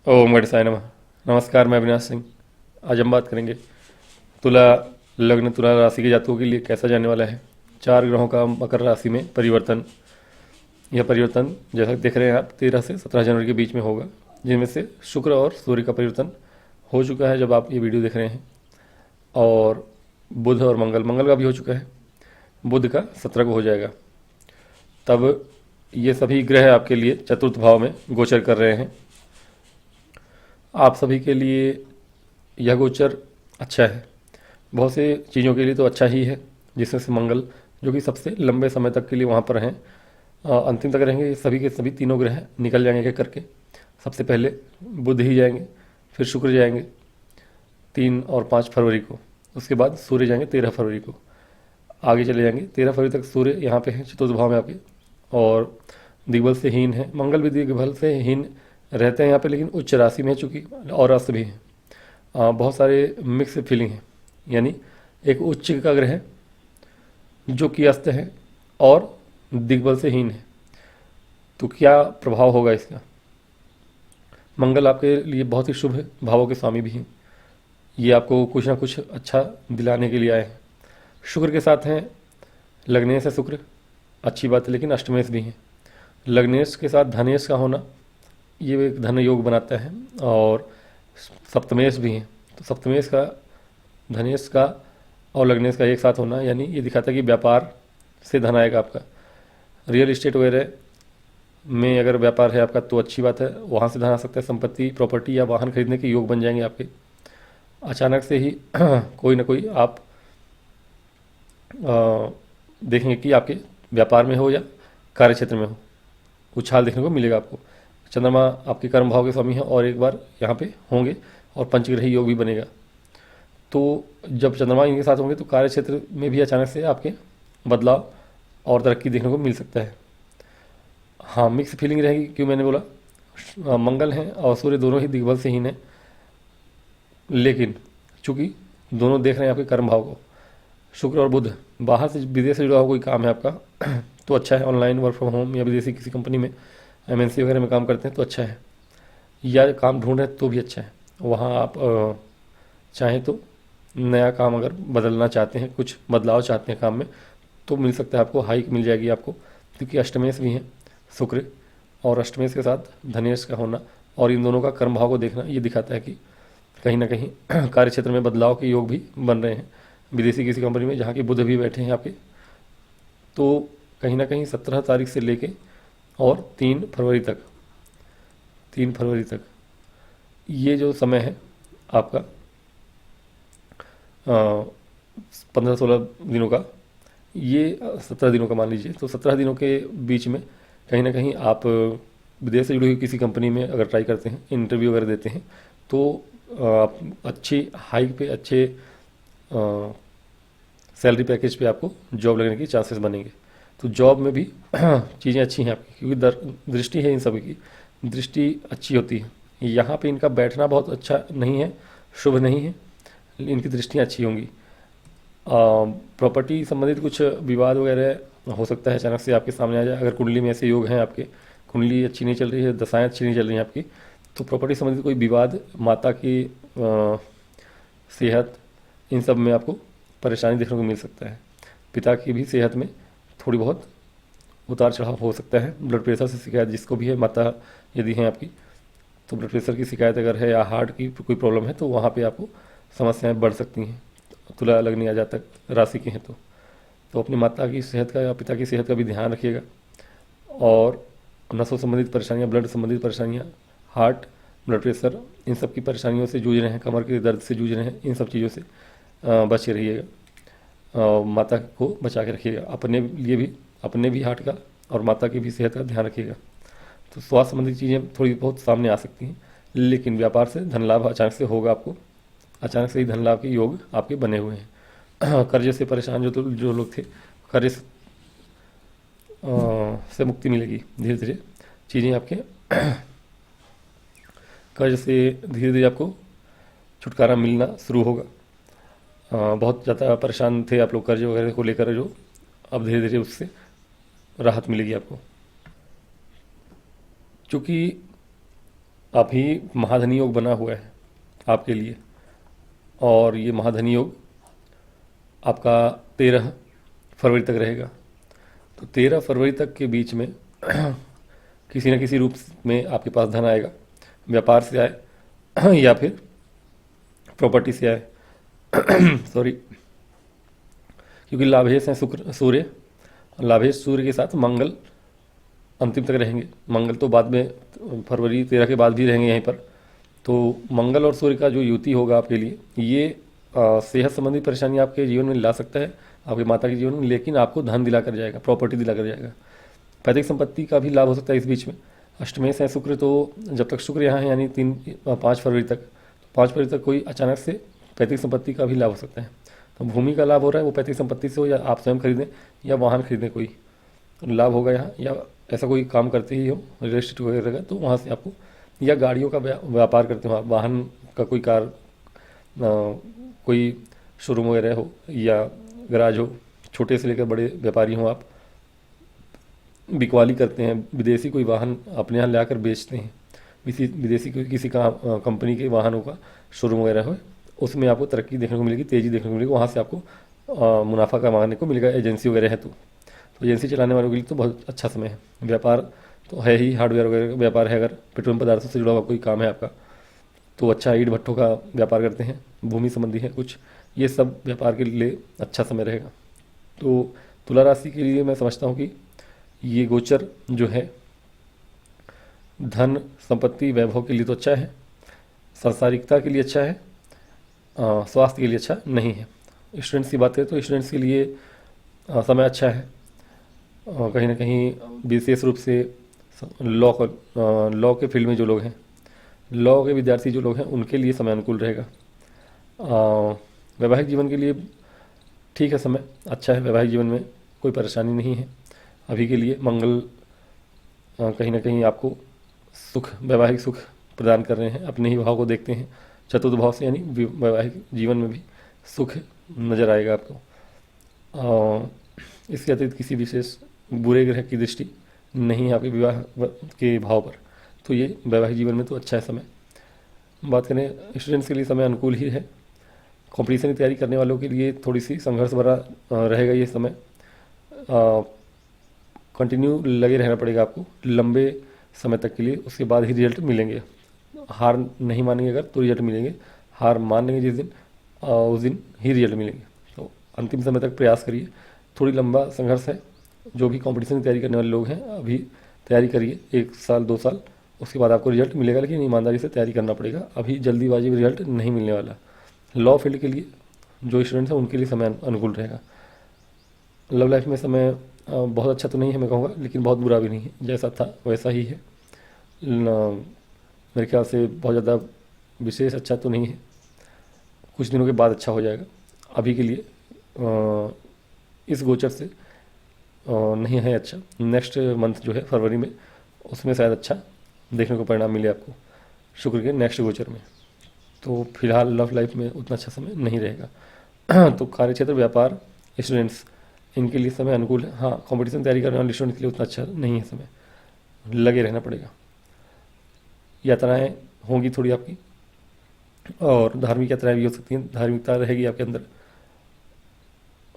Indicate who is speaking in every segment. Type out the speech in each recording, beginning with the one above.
Speaker 1: ओम गण साई नमः। नमस्कार, मैं अविनाश सिंह। आज हम बात करेंगे तुला लग्न, तुला राशि के जातकों के लिए कैसा जाने वाला है। 4 ग्रहों का मकर राशि में परिवर्तन। यह परिवर्तन जैसा देख रहे हैं आप 13 से 17 जनवरी के बीच में होगा, जिनमें से शुक्र और सूर्य का परिवर्तन हो चुका है जब आप ये वीडियो देख रहे हैं, और बुध और मंगल का भी हो चुका है। बुध का 17 को हो जाएगा। तब ये सभी ग्रह आपके लिए चतुर्थ भाव में गोचर कर रहे हैं। आप सभी के लिए यह गोचर अच्छा है। बहुत से चीज़ों के लिए तो अच्छा ही है, जिसमें से मंगल, जो कि सबसे लंबे समय तक के लिए वहाँ पर हैं, अंतिम तक रहेंगे। सभी के सभी तीनों ग्रह निकल जाएंगे एक एक करके। सबसे पहले बुध ही जाएंगे, फिर शुक्र जाएंगे 3 और 5 फरवरी को। उसके बाद सूर्य जाएंगे 13 फरवरी को। आगे चले जाएंगे 13 फरवरी तक सूर्य यहाँ पे है चतुर्थ भाव में आपके, और दिग्बल से हीन है। मंगल भी दिग्बल से हीन रहते हैं यहाँ पे, लेकिन उच्च राशि में है चूँकि, और अस्त भी है। बहुत सारे मिक्स फीलिंग है, यानी एक उच्च का ग्रह है जो कि अस्त है और दिग्बल से हीन है। तो क्या प्रभाव होगा इसका। मंगल आपके लिए बहुत ही शुभ है, भावों के स्वामी भी हैं। ये आपको कुछ ना कुछ अच्छा दिलाने के लिए आए हैं। शुक्र के साथ हैं लग्नेश है शुक्र, अच्छी बात है, लेकिन अष्टमेश भी हैं। लग्नेश के साथ धनेश का होना ये एक धन योग बनाता है, और सप्तमेश भी हैं। तो सप्तमेश का, धनेश का और लग्नेश का एक साथ होना, यानी ये दिखाता है कि व्यापार से धन आएगा आपका। रियल इस्टेट वगैरह में अगर व्यापार है आपका तो अच्छी बात है, वहाँ से धन आ सकता है। संपत्ति, प्रॉपर्टी या वाहन खरीदने के योग बन जाएंगे आपके। अचानक से ही कोई ना कोई आप देखेंगे कि आपके व्यापार में हो या कार्य क्षेत्र में हो, उछाल देखने को मिलेगा आपको। चंद्रमा आपके कर्म भाव के स्वामी हैं और एक बार यहाँ पे होंगे, और पंचग्रही योग भी बनेगा। तो जब चंद्रमा इनके साथ होंगे तो कार्य क्षेत्र में भी अचानक से आपके बदलाव और तरक्की देखने को मिल सकता है। हाँ, मिक्स फीलिंग रहेगी। क्यों मैंने बोला, मंगल हैं और सूर्य दोनों ही दिग्बल से हीन है, लेकिन चूंकि दोनों देख रहे हैं आपके कर्म भाव को। शुक्र और बुध, बाहर से विदेश से जुड़ा हुआ कोई काम है आपका तो अच्छा है। ऑनलाइन वर्क फ्रॉम होम या विदेशी किसी कंपनी में, एमएनसी वगैरह में काम करते हैं तो अच्छा है, या काम ढूंढ रहे हैं तो भी अच्छा है। वहाँ आप चाहें तो नया काम अगर बदलना चाहते हैं, कुछ बदलाव चाहते हैं काम में, तो मिल सकता है आपको, हाइक मिल जाएगी आपको। क्योंकि अष्टमेश भी हैं शुक्र, और अष्टमेश के साथ धनेश का होना और इन दोनों का कर्म भाव को देखना, ये दिखाता है कि कहीं ना कहीं कार्य क्षेत्र में बदलाव के योग भी बन रहे हैं। विदेशी किसी कंपनी में जहाँ की बुध भी बैठे हैं आपके, तो कहीं ना कहीं 17 तारीख से लेके और 3 फरवरी तक, 3 फरवरी तक ये जो समय है आपका 15-16 दिनों का, ये 17 दिनों का मान लीजिए, तो 17 दिनों के बीच में कहीं ना कहीं आप विदेश से जुड़ी हुई किसी कंपनी में अगर ट्राई करते हैं, इंटरव्यू वगैरह देते हैं, तो आप अच्छी हाइक पे, अच्छे सैलरी पैकेज पे आपको जॉब लगने की चांसेस बनेंगे। तो जॉब में भी चीज़ें अच्छी हैं आपकी, क्योंकि दृष्टि है इन सभी की, दृष्टि अच्छी होती है। यहाँ पे इनका बैठना बहुत अच्छा नहीं है, शुभ नहीं है, इनकी दृष्टियाँ अच्छी होंगी। प्रॉपर्टी संबंधित कुछ विवाद वगैरह हो सकता है, अचानक से आपके सामने आ जाए। अगर कुंडली में ऐसे योग हैं आपके, कुंडली अच्छी नहीं चल रही है, दशाएं अच्छी नहीं चल रही हैं आपकी, तो प्रॉपर्टी संबंधित कोई विवाद, माता की सेहत, इन सब में आपको परेशानी देखने को मिल सकता है। पिता की भी सेहत में थोड़ी बहुत उतार चढ़ाव हो सकता है। ब्लड प्रेशर से शिकायत जिसको भी है, माता यदि हैं आपकी, तो ब्लड प्रेशर की शिकायत अगर है या हार्ट की कोई प्रॉब्लम है, तो वहाँ पे आपको समस्याएं बढ़ सकती हैं। तुला लग्न या जातक राशि के हैं तो अपनी माता की सेहत का या पिता की सेहत का भी ध्यान रखिएगा। और नसों संबंधित परेशानियाँ, ब्लड संबंधित परेशानियाँ, हार्ट, ब्लड प्रेशर, इन सब की परेशानियों से जूझ रहे हैं, कमर के दर्द से जूझ रहे हैं, इन सब चीज़ों से बचे रहिएगा। माता को बचा के रखिएगा, अपने भी हार्ट का और माता की भी सेहत का ध्यान रखिएगा। तो स्वास्थ्य संबंधी चीज़ें थोड़ी बहुत सामने आ सकती हैं, लेकिन व्यापार से धन लाभ अचानक से होगा आपको। अचानक से ही धन लाभ के योग आपके बने हुए हैं। कर्ज से परेशान जो लोग थे, कर्ज से मुक्ति मिलेगी धीरे धीरे। चीज़ें आपके कर्ज से धीरे धीरे आपको छुटकारा मिलना शुरू होगा। बहुत ज़्यादा परेशान थे आप लोग कर्ज वगैरह को लेकर, जो अब धीरे धीरे उससे राहत मिलेगी आपको। चूँकि अभी महाधनी योग बना हुआ है आपके लिए, और ये महाधनी योग आपका 13 फरवरी तक रहेगा। तो 13 फरवरी तक के बीच में किसी न किसी रूप में आपके पास धन आएगा, व्यापार से आए या फिर प्रॉपर्टी से आए। सॉरी, क्योंकि लाभेश हैं शुक्र सूर्य, लाभेश सूर्य के साथ मंगल अंतिम तक रहेंगे। मंगल तो बाद में फरवरी 13 के बाद भी रहेंगे यहीं पर। तो मंगल और सूर्य का जो युति होगा आपके लिए, ये सेहत संबंधी परेशानी आपके जीवन में ला सकता है, आपके माता के जीवन में, लेकिन आपको धन दिलाकर जाएगा, प्रॉपर्टी दिलाकर जाएगा। पैतृक संपत्ति का भी लाभ हो सकता है इस बीच में। अष्टमेश है शुक्र, तो जब तक शुक्र यहाँ है यानी 5 फरवरी तक, 5 फरवरी तक कोई अचानक से पैतृक संपत्ति का भी लाभ हो सकता है। तो भूमि का लाभ हो रहा है, वो पैतृक संपत्ति से हो या आप स्वयं खरीदें या वाहन खरीदें, कोई लाभ होगा यहाँ, या ऐसा कोई काम करते ही हो रियल एस्टेट वगैरह का, तो वहाँ से आपको, या गाड़ियों का व्यापार करते हो आप, वाहन का कोई कार, कोई शोरूम वगैरह हो या गराज हो, छोटे से लेकर बड़े व्यापारी हो आप, बिकवाली करते हैं, विदेशी कोई वाहन अपने यहाँ लाकर बेचते हैं, विदेशी किसी का कंपनी के वाहनों का शोरूम वगैरह हो, उसमें आपको तरक्की देखने को मिलेगी, तेज़ी देखने को मिलेगी, वहाँ से आपको मुनाफा कमाने को मिलेगा। एजेंसी वगैरह है तो एजेंसी चलाने वालों के लिए तो बहुत अच्छा समय है। व्यापार तो है ही, हार्डवेयर वगैरह का व्यापार है, अगर पेट्रोलियम पदार्थों से जुड़ा हुआ कोई काम है आपका तो अच्छा, ईंट भट्ठों का व्यापार करते हैं, भूमि संबंधी है कुछ, ये सब व्यापार के लिए अच्छा समय रहेगा। तो तुला राशि के लिए मैं समझता हूँ कि ये गोचर जो है धन संपत्ति वैभव के लिए तो अच्छा है, सांसारिकता के लिए अच्छा है, स्वास्थ्य के लिए अच्छा नहीं है। स्टूडेंट्स की बात करें तो स्टूडेंट्स के लिए समय अच्छा है, कहीं ना कहीं विशेष रूप से लॉ के फील्ड में जो लोग हैं, लॉ के विद्यार्थी जो लोग हैं, उनके लिए समय अनुकूल रहेगा। वैवाहिक जीवन के लिए ठीक है, समय अच्छा है, वैवाहिक जीवन में कोई परेशानी नहीं है अभी के लिए। मंगल कहीं ना कहीं आपको सुख, वैवाहिक सुख प्रदान कर रहे हैं, अपने ही भाव को देखते हैं चतुर्थ भाव से, यानी वैवाहिक जीवन में भी सुख नज़र आएगा आपको। इसके अतिरिक्त किसी विशेष बुरे ग्रह की दृष्टि नहीं है आपके विवाह के भाव पर, तो ये वैवाहिक जीवन में तो अच्छा है समय। बात करें स्टूडेंट्स के लिए समय अनुकूल ही है। कॉम्पिटिशन की तैयारी करने वालों के लिए थोड़ी सी संघर्ष भरा रहेगा ये समय, कंटिन्यू लगे रहना पड़ेगा आपको लंबे समय तक के लिए, उसके बाद ही रिजल्ट मिलेंगे। हार नहीं मानेंगे अगर तो रिजल्ट मिलेंगे, हार मान लेंगे जिस दिन उस दिन ही रिजल्ट मिलेंगे। तो अंतिम समय तक प्रयास करिए, थोड़ी लंबा संघर्ष है। जो भी कंपटीशन की तैयारी करने वाले लोग हैं अभी तैयारी करिए 1 साल 2 साल, उसके बाद आपको रिजल्ट मिलेगा, लेकिन ईमानदारी से तैयारी करना पड़ेगा, अभी जल्दीबाजी में रिजल्ट नहीं मिलने वाला। लॉ फील्ड के लिए जो स्टूडेंट्स हैं उनके लिए समय अनुकूल रहेगा। लव लाइफ में समय बहुत अच्छा तो नहीं है मैं कहूँगा, लेकिन बहुत बुरा भी नहीं है, जैसा था वैसा ही है। मेरे ख्याल से बहुत ज़्यादा विशेष अच्छा तो नहीं है, कुछ दिनों के बाद अच्छा हो जाएगा। अभी के लिए इस गोचर से नहीं है अच्छा। नेक्स्ट मंथ जो है फरवरी में, उसमें शायद अच्छा देखने को परिणाम मिले आपको शुक्र के नेक्स्ट गोचर में। तो फिलहाल लव लाइफ में उतना अच्छा समय नहीं रहेगा। तो कार्यक्षेत्र, व्यापार, स्टूडेंट्स, इनके लिए समय अनुकूल है। हाँ, कंपटीशन तैयारी करने वाले स्टूडेंट के लिए उतना अच्छा नहीं है समय, लगे रहना पड़ेगा। यात्राएं होंगी थोड़ी आपकी, और धार्मिक यात्राएं भी हो सकती हैं, धार्मिकता रहेगी आपके अंदर,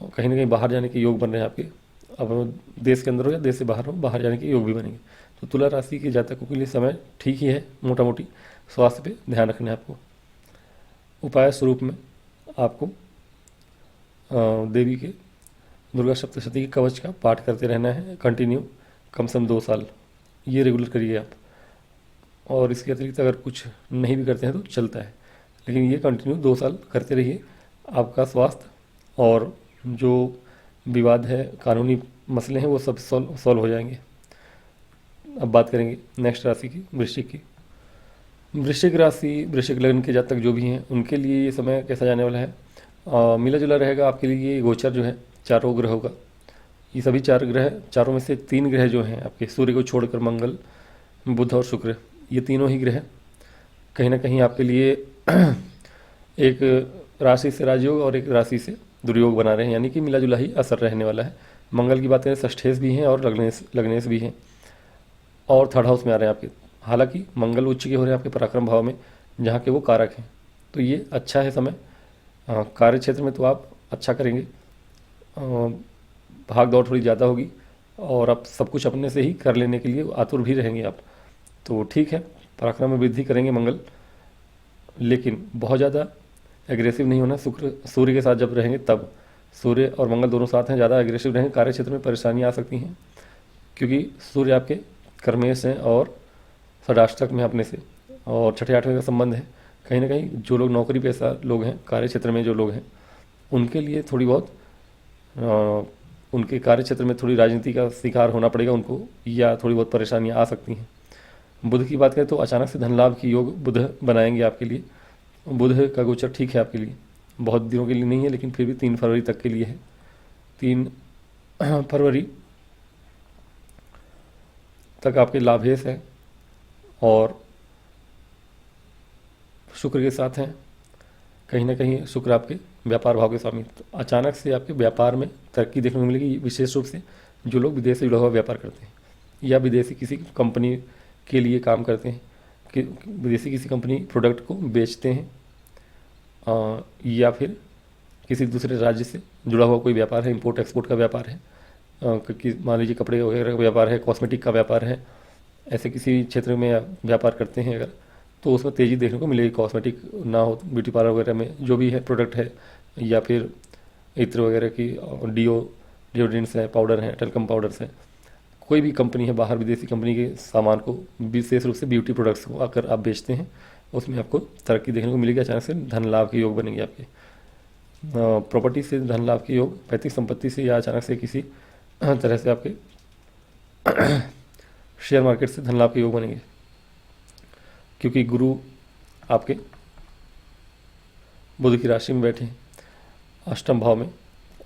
Speaker 1: कहीं ना कहीं बाहर जाने के योग बन रहे हैं आपके। अब देश के अंदर हो या देश से बाहर हो, बाहर जाने के योग भी बनेंगे। तो तुला राशि के जातकों के लिए समय ठीक ही है, मोटा मोटी। स्वास्थ्य पे ध्यान रखना है आपको। उपाय स्वरूप में आपको देवी के दुर्गा सप्तशती के कवच का पाठ करते रहना है कंटिन्यू, कम से कम 2 साल, ये रेगुलर करिए आप। और इसके अतिरिक्त अगर कुछ नहीं भी करते हैं तो चलता है, लेकिन ये कंटिन्यू 2 साल करते रहिए। आपका स्वास्थ्य और जो विवाद है, कानूनी मसले हैं, वो सब सॉल्व हो जाएंगे। अब बात करेंगे नेक्स्ट राशि की, वृश्चिक की। वृश्चिक राशि, वृश्चिक लग्न के जातक जो भी हैं उनके लिए ये समय कैसा जाने वाला है, मिला जुला रहेगा आपके लिए। ये गोचर जो है चारों ग्रहों का, ये सभी 4 ग्रह, चारों में से 3 ग्रह जो हैं आपके, सूर्य को छोड़कर मंगल, बुध और शुक्र, ये तीनों ही ग्रह कहीं ना कहीं आपके लिए एक राशि से राजयोग और एक राशि से दुर्योग बना रहे हैं, यानी कि मिला जुला ही असर रहने वाला है। मंगल की बात करें, षष्ठेश भी हैं और लग्नेश भी हैं, और 3rd हाउस में आ रहे हैं आपके, हालांकि मंगल उच्च के हो रहे हैं आपके पराक्रम भाव में, जहाँ के वो कारक हैं, तो ये अच्छा है समय। कार्य क्षेत्र में तो आप अच्छा करेंगे, भाग दौड़ थोड़ी ज़्यादा होगी और आप सब कुछ अपने से ही कर लेने के लिए आतुर भी रहेंगे आप, तो ठीक है, पराक्रम में वृद्धि करेंगे मंगल, लेकिन बहुत ज़्यादा एग्रेसिव नहीं होना। शुक्र सूर्य के साथ जब रहेंगे तब, सूर्य और मंगल दोनों साथ हैं, ज़्यादा एग्रेसिव रहेंगे, कार्य क्षेत्र में परेशानियाँ आ सकती हैं, क्योंकि सूर्य आपके कर्मेश हैं और षडाष्टक में अपने से, और छठे आठवें का संबंध है। कहीं ना कहीं जो लोग नौकरी पेशा लोग हैं, कार्य क्षेत्र में जो लोग हैं, उनके लिए थोड़ी बहुत उनके कार्य क्षेत्र में थोड़ी राजनीति का शिकार होना पड़ेगा उनको, या थोड़ी बहुत परेशानियाँ आ सकती हैं। बुध की बात करें तो अचानक से धन लाभ की योग बुध बनाएंगे आपके लिए। बुध का गोचर ठीक है आपके लिए, बहुत दिनों के लिए नहीं है, लेकिन फिर भी 3 फरवरी तक के लिए है। 3 फरवरी तक आपके लाभेश है और शुक्र के साथ हैं। कहीं ना कहीं शुक्र आपके व्यापार भाव के स्वामी, तो अचानक से आपके व्यापार में तरक्की देखने को मिलेगी, विशेष रूप से जो लोग विदेश से जुड़ा हुआ व्यापार करते हैं या विदेशी किसी कंपनी के लिए काम करते हैं, कि विदेशी किसी कंपनी प्रोडक्ट को बेचते हैं, या फिर किसी दूसरे राज्य से जुड़ा हुआ कोई व्यापार है, इंपोर्ट एक्सपोर्ट का व्यापार है, मान लीजिए कपड़े वगैरह का व्यापार है, कॉस्मेटिक का व्यापार है, ऐसे किसी क्षेत्र में आप व्यापार करते हैं अगर, तो उसमें तेज़ी देखने को मिलेगी। कॉस्मेटिक ना हो, ब्यूटी पार्लर वगैरह में जो भी है प्रोडक्ट है, या फिर इत्र वगैरह की डिओड्रेंट्स हैं, पाउडर हैं, टलकम पाउडर्स हैं, कोई भी कंपनी है बाहर विदेशी कंपनी के सामान को, विशेष रूप से ब्यूटी प्रोडक्ट्स को अगर आप बेचते हैं, उसमें आपको तरक्की देखने को मिलेगी। अचानक से धन लाभ के योग बनेंगे आपके, प्रॉपर्टी से धन लाभ के योग, पैतृक संपत्ति से, या अचानक से किसी तरह से आपके शेयर मार्केट से धन लाभ के योग बनेंगे, क्योंकि गुरु आपके बुध की राशि में बैठे हैं अष्टम भाव में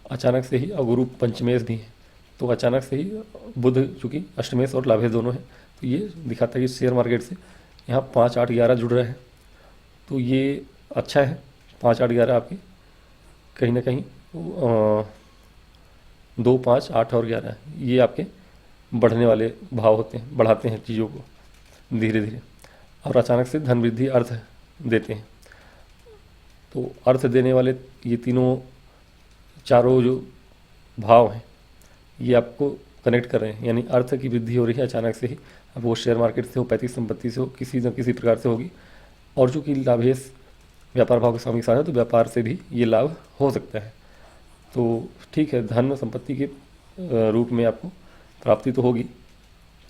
Speaker 1: अचानक से ही, और गुरु पंचमेश भी है, तो अचानक से ही बुध चूँकि अष्टमेश और लाभेश दोनों हैं, तो ये दिखाता है कि शेयर मार्केट से यहाँ 5, 8, 11 जुड़ रहे हैं, तो ये अच्छा है। 5, 8, 11 आपके कहीं ना कहीं 2, 5, 8 और 11 ये आपके बढ़ने वाले भाव होते हैं, बढ़ाते हैं चीज़ों को धीरे धीरे, और अचानक से धन वृद्धि अर्थ देते हैं। तो अर्थ देने वाले ये चारों जो भाव हैं, ये आपको कनेक्ट कर रहे हैं, यानी अर्थ की वृद्धि हो रही है अचानक से ही, अब वो शेयर मार्केट से हो, पैतृक संपत्ति से हो, किसी न किसी प्रकार से होगी। और चूँकि लाभेश व्यापार भाव के स्वामी के साथ है, तो व्यापार से भी ये लाभ हो सकता है, तो ठीक है, धन संपत्ति के रूप में आपको प्राप्ति तो होगी,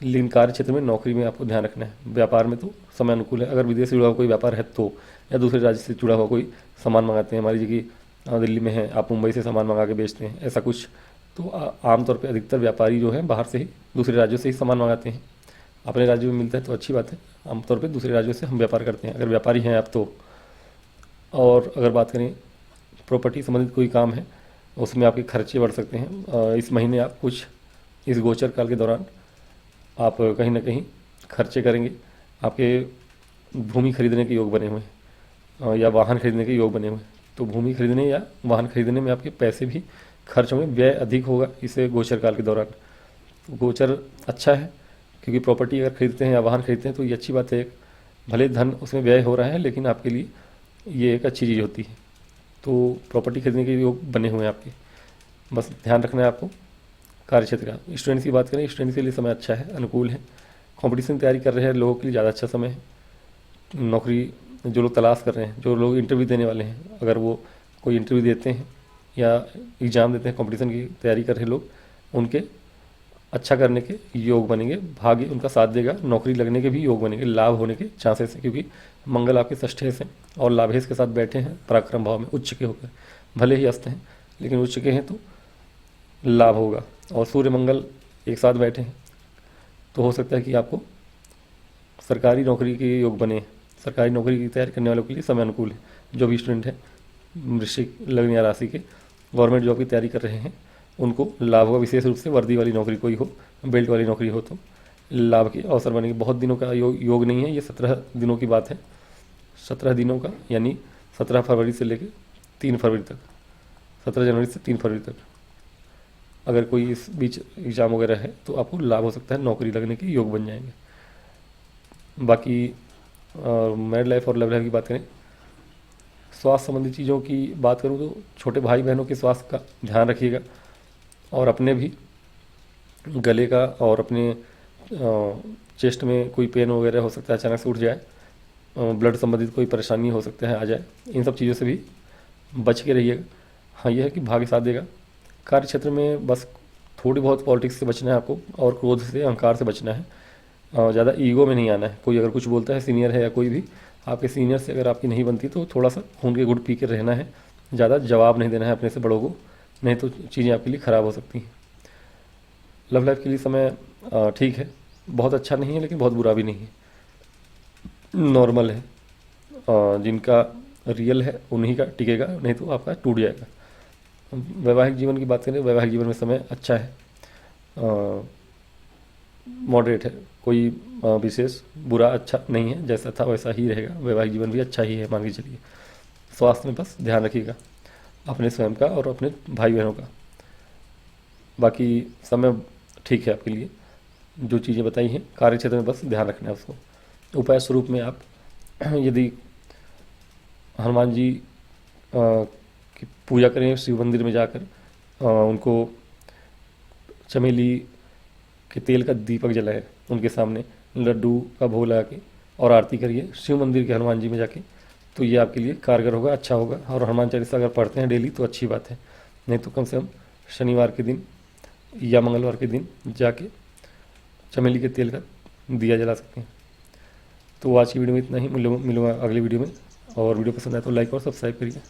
Speaker 1: लेकिन कार्य क्षेत्र में, नौकरी में आपको ध्यान रखना है। व्यापार में तो समय अनुकूल है, अगर विदेश से जुड़ा हुआ कोई व्यापार है तो, या दूसरे राज्य से जुड़ा हुआ कोई सामान मंगाते हैं, मान लीजिए कि दिल्ली में है, आप मुंबई से सामान मंगा के बेचते हैं, ऐसा कुछ, तो आमतौर पे अधिकतर व्यापारी जो हैं बाहर से ही, दूसरे राज्यों से ही सामान मंगाते हैं। अपने राज्य में मिलता है तो अच्छी बात है, आमतौर पे दूसरे राज्यों से हम व्यापार करते हैं अगर व्यापारी हैं आप तो। और अगर बात करें प्रॉपर्टी संबंधित कोई काम है, उसमें आपके खर्चे बढ़ सकते हैं। इस महीने आप कुछ, इस गोचर काल के दौरान आप कहीं ना कहीं खर्चे करेंगे। आपके भूमि खरीदने के योग बने हुए हैं, या वाहन खरीदने के योग बने हुए हैं, तो भूमि खरीदने या वाहन खरीदने में आपके पैसे भी खर्च होंगे, व्यय अधिक होगा इस गोचर काल के दौरान। गोचर अच्छा है, क्योंकि प्रॉपर्टी अगर खरीदते हैं या वाहन खरीदते हैं तो ये अच्छी बात है, भले धन उसमें व्यय हो रहा है, लेकिन आपके लिए ये एक अच्छी चीज़ होती है। तो प्रॉपर्टी खरीदने के योग बने हुए हैं आपके, बस ध्यान रखना है आपको। कार्य क्षेत्र का, स्टूडेंट्स की बात करें, स्टूडेंट्स के लिए समय अच्छा है, अनुकूल है। कंपटीशन तैयारी कर रहे हैं लोगों के लिए ज़्यादा अच्छा समय है। नौकरी जो लोग तलाश कर रहे हैं, जो लोग इंटरव्यू देने वाले हैं, अगर वो कोई इंटरव्यू देते हैं या एग्ज़ाम देते हैं, कंपटीशन की तैयारी कर रहे लोग, उनके अच्छा करने के योग बनेंगे, भाग्य उनका साथ देगा, नौकरी लगने के भी योग बनेंगे, लाभ होने के चांसेस हैं, क्योंकि मंगल आपके षष्ठेश हैं और लाभेश के साथ बैठे हैं पराक्रम भाव में उच्च के होकर, भले ही अस्त हैं लेकिन उच्च के हैं, तो लाभ होगा। और सूर्य मंगल एक साथ बैठे हैं, तो हो सकता है कि आपको सरकारी नौकरी के योग बने। सरकारी नौकरी की तैयारी करने वालों के लिए समय अनुकूल है। जो भी स्टूडेंट है वृश्चिक लग्न या राशि के, गवर्नमेंट जॉब की तैयारी कर रहे हैं, उनको लाभ होगा, विशेष रूप से वर्दी वाली नौकरी कोई हो, बेल्ट वाली नौकरी हो, तो लाभ के अवसर बनेंगे। बहुत दिनों का योग नहीं है, ये 17 दिनों की बात है, 17 दिनों का, यानी 17 फरवरी से लेकर 3 फरवरी तक, 17 जनवरी से 3 फरवरी तक अगर कोई इस बीच एग्ज़ाम वगैरह है तो आपको लाभ हो सकता है, नौकरी लगने के योग बन जाएंगे। बाकी मैरिड लाइफ और लव लाइफ की बात करें, स्वास्थ्य संबंधी चीज़ों की बात करूँ तो छोटे भाई बहनों के स्वास्थ्य का ध्यान रखिएगा, और अपने भी गले का और अपने चेस्ट में कोई पेन वगैरह हो सकता है, अचानक से उठ जाए, ब्लड संबंधित कोई परेशानी हो सकता है आ जाए, इन सब चीज़ों से भी बच के रहिएगा। हाँ, यह है कि भाग्य साथ देगा। कार्य क्षेत्र में बस थोड़ी बहुत पॉलिटिक्स से बचना है आपको, और क्रोध से, अहंकार से बचना है। ज़्यादा ईगो में नहीं आना है। कोई अगर कुछ बोलता है, सीनियर है या कोई भी, आपके सीनियर से अगर आपकी नहीं बनती तो थोड़ा सा खून के घुट पी के रहना है। ज़्यादा जवाब नहीं देना है अपने से बड़ों को, नहीं तो चीज़ें आपके लिए ख़राब हो सकती हैं। लव लाइफ के लिए समय ठीक है, बहुत अच्छा नहीं है लेकिन बहुत बुरा भी नहीं है, नॉर्मल है। जिनका रियल है उन्हीं का टिकेगा, नहीं तो आपका टूट जाएगा। वैवाहिक जीवन की बात करें, वैवाहिक जीवन में समय अच्छा है, मॉडरेट है, कोई विशेष बुरा अच्छा नहीं है, जैसा था वैसा ही रहेगा। वैवाहिक जीवन भी अच्छा ही है मान के चलिए। स्वास्थ्य में बस ध्यान रखिएगा अपने स्वयं का और अपने भाई बहनों का। बाकी समय ठीक है आपके लिए, जो चीज़ें बताई हैं कार्य क्षेत्र में बस ध्यान रखना है उसको। उपाय स्वरूप में आप यदि हनुमान जी की पूजा करें, शिव मंदिर में जाकर उनको चमेली के तेल का दीपक जलाएं, उनके सामने लड्डू का भोग लगा के, और आरती करिए शिव मंदिर के हनुमान जी में जाके, तो ये आपके लिए कारगर होगा, अच्छा होगा। और हनुमान चालीसा अगर पढ़ते हैं डेली तो अच्छी बात है, नहीं तो कम से कम शनिवार के दिन या मंगलवार के दिन जाके चमेली के तेल का दिया जला सकते हैं। तो आज की वीडियो में इतना ही, मिलूंगा अगली वीडियो में। और वीडियो पसंद आए तो लाइक और सब्सक्राइब करिए।